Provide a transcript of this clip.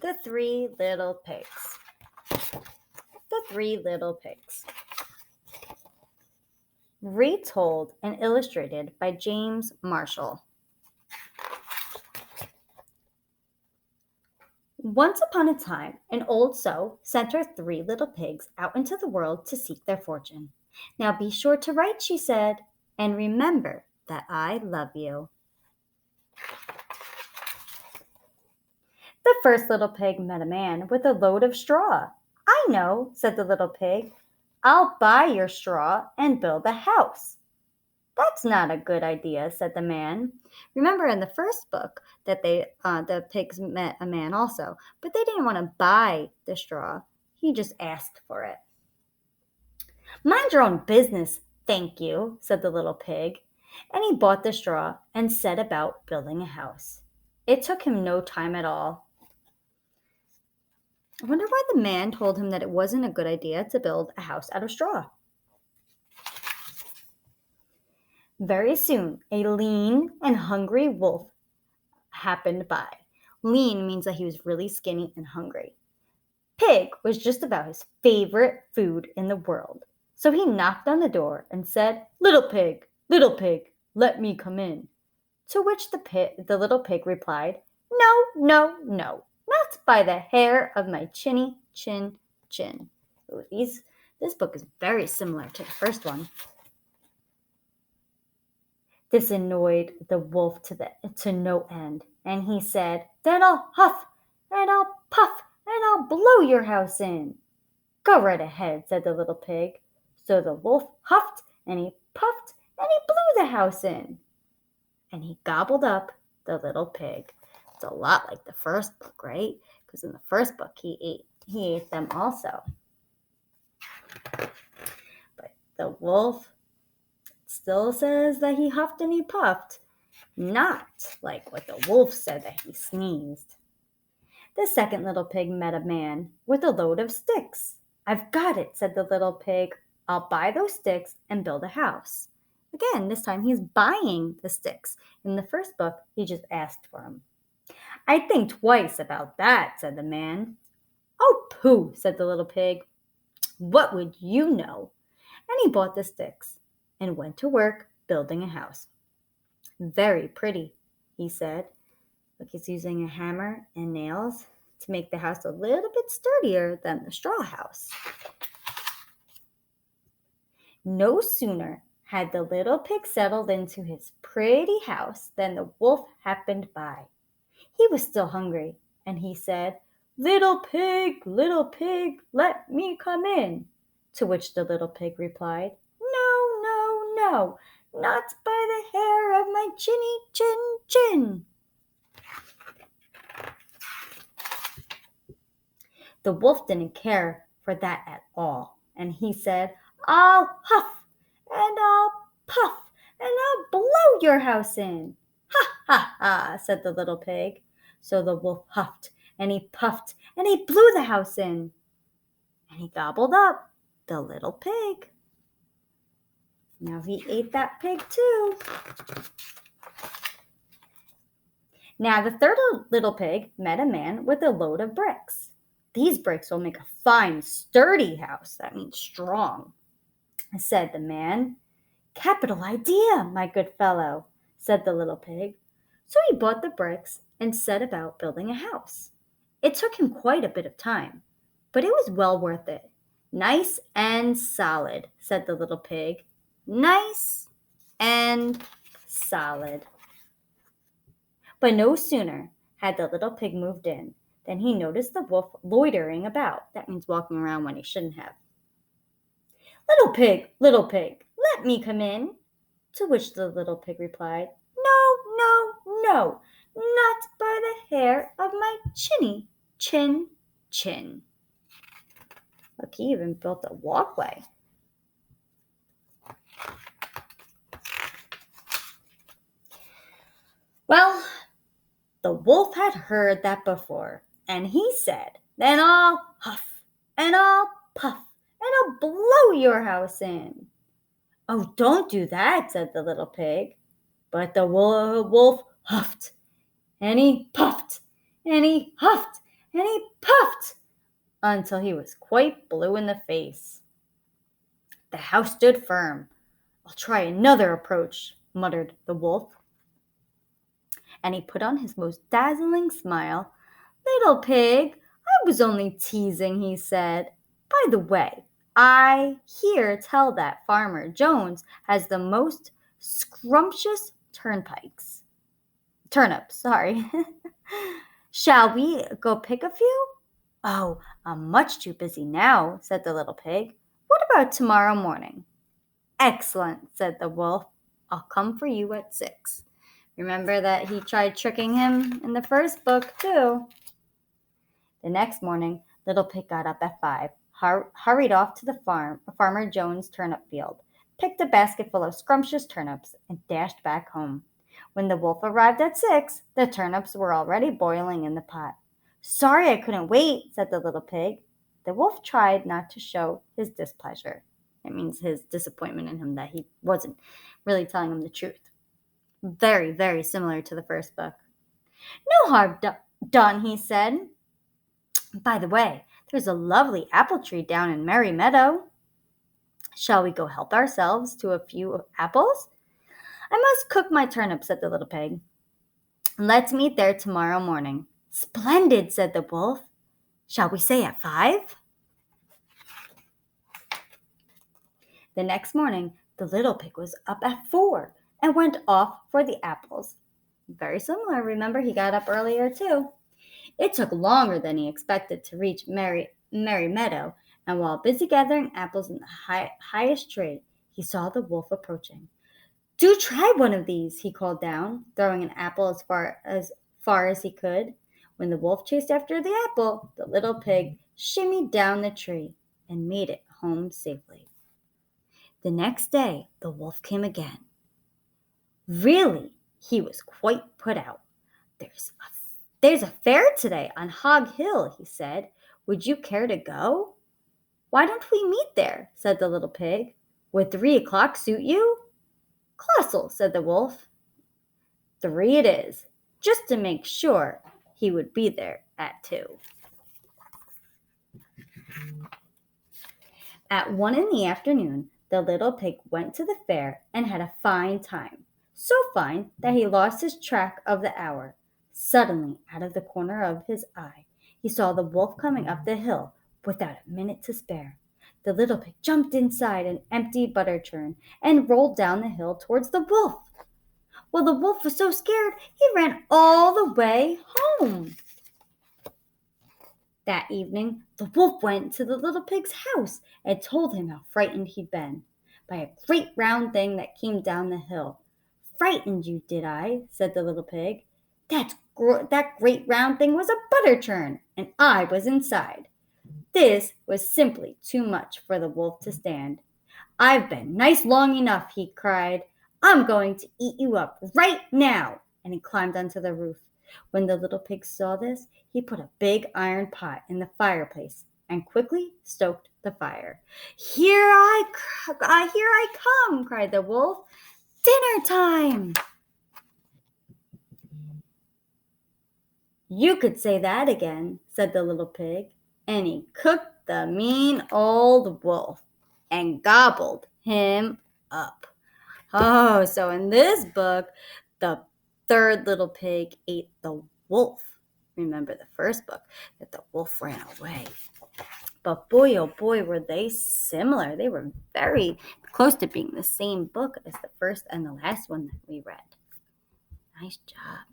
The Three Little Pigs. The Three Little Pigs. Retold and illustrated by James Marshall. Once upon a time, an old sow sent her 3 little pigs out into the world to seek their fortune. Now be sure to write, she said, and remember that I love you. The first little pig met a man with a load of straw. I know, said the little pig. I'll buy your straw and build a house. That's not a good idea, said the man. Remember in the first book that the pigs met a man also, but they didn't want to buy the straw. He just asked for it. Mind your own business, thank you, said the little pig, and he bought the straw and set about building a house. It took him no time at all. I wonder why the man told him that it wasn't a good idea to build a house out of straw. Very soon, a lean and hungry wolf happened by. Lean means that he was really skinny and hungry. Pig was just about his favorite food in the world. So he knocked on the door and said, little pig, let me come in." To which the little pig replied, "No, no, no, not by the hair of my chinny chin chin." Ooh, this book is very similar to the first one. This annoyed the wolf to no end, and he said, "Then I'll huff, and I'll puff, and I'll blow your house in." "Go right ahead," said the little pig. So the wolf huffed, and he puffed, and he blew the house in. And he gobbled up the little pig. It's a lot like the first book, right? Because in the first book, he ate them also. But the wolf still says that he huffed and he puffed, not like what the wolf said that he sneezed. The second little pig met a man with a load of sticks. "I've got it," said the little pig. "I'll buy those sticks and build a house." Again, this time he's buying the sticks. In the first book, he just asked for them. "I'd think twice about that," said the man. "Oh, pooh," said the little pig. "What would you know?" And he bought the sticks and went to work building a house. "Very pretty," he said. Look, he's using a hammer and nails to make the house a little bit sturdier than the straw house. No sooner had the little pig settled into his pretty house than the wolf happened by. He was still hungry, and he said, little pig, let me come in." To which the little pig replied, "No, no, no, not by the hair of my chinny chin chin." The wolf didn't care for that at all, and he said, "I'll huff, and I'll puff, and I'll blow your house in." "Ha, ha, ha," said the little pig. So the wolf huffed, and he puffed, and he blew the house in. And he gobbled up the little pig. Now he ate that pig too. Now the third little pig met a man with a load of bricks. "These bricks will make a fine, sturdy house." That means strong, said the man. "Capital idea, my good fellow," said the little pig. So he bought the bricks and set about building a house. It took him quite a bit of time, but it was well worth it. "Nice and solid," said the little pig. Nice and solid. But no sooner had the little pig moved in than he noticed the wolf loitering about. That means walking around when he shouldn't have. Little pig, let me come in." To which the little pig replied, "No, no, no, not by the hair of my chinny chin chin." Look, he even built a walkway. Well, the wolf had heard that before, and he said, "Then I'll huff, and I'll puff, and I'll blow your house in." "Oh, don't do that," said the little pig. But the wolf huffed, and he puffed, and he huffed, and he until he was quite blue in the face. The house stood firm. "I'll try another approach," muttered the wolf. And he put on his most dazzling smile. "Little pig, I was only teasing," he said. "By the way, I hear tell that Farmer Jones has the most scrumptious turnips, sorry. Shall we go pick a few?" "Oh, I'm much too busy now," said the little pig. "What about tomorrow morning?" "Excellent," said the wolf. "I'll come for you at 6. Remember that he tried tricking him in the first book, too. The next morning, Little Pig got up at 5, hurried off to the Farmer Jones' turnip field, picked a basket full of scrumptious turnips, and dashed back home. When the wolf arrived at 6, the turnips were already boiling in the pot. "Sorry I couldn't wait," said the little pig. The wolf tried not to show his displeasure. It means his disappointment in him that he wasn't really telling him the truth. Very, very similar to the first book. "No harm done," he said. "By the way, there's a lovely apple tree down in Merry Meadow. Shall we go help ourselves to a few apples?" "I must cook my turnips," said the little pig. "Let's meet there tomorrow morning." "Splendid," said the wolf. "Shall we say at 5? The next morning, the little pig was up at 4 and went off for the apples. Very similar. Remember, he got up earlier too. It took longer than he expected to reach Merry Meadow, and while busy gathering apples in the highest tree, he saw the wolf approaching. "Do try one of these," he called down, throwing an apple as far as he could. When the wolf chased after the apple, the little pig shimmied down the tree and made it home safely. The next day, the wolf came again. Really, he was quite put out. There's a fair today on Hog Hill," he said. "Would you care to go?" "Why don't we meet there?" said the little pig. "Would 3 o'clock suit you?" "Colossal," said the wolf. 3 it is, just to make sure he would be there at 2. At 1 in the afternoon, the little pig went to the fair and had a fine time. So fine that he lost his track of the hour. Suddenly, out of the corner of his eye, he saw the wolf coming up the hill without a minute to spare. The little pig jumped inside an empty butter churn and rolled down the hill towards the wolf. Well, the wolf was so scared, he ran all the way home. That evening, the wolf went to the little pig's house and told him how frightened he'd been by a great round thing that came down the hill. "Frightened you, did I?" said the little pig. That great round thing was a butter churn, and I was inside." This was simply too much for the wolf to stand. "I've been nice long enough," he cried. "I'm going to eat you up right now," and he climbed onto the roof. When the little pig saw this, he put a big iron pot in the fireplace and quickly stoked the fire. Here I come," cried the wolf. "Dinner time!" "You could say that again," said the little pig, and he cooked the mean old wolf and gobbled him up. Oh, so in this book, the third little pig ate the wolf. Remember the first book, that the wolf ran away. But boy, oh boy, were they similar. They were very close to being the same book as the first and the last one that we read. Nice job.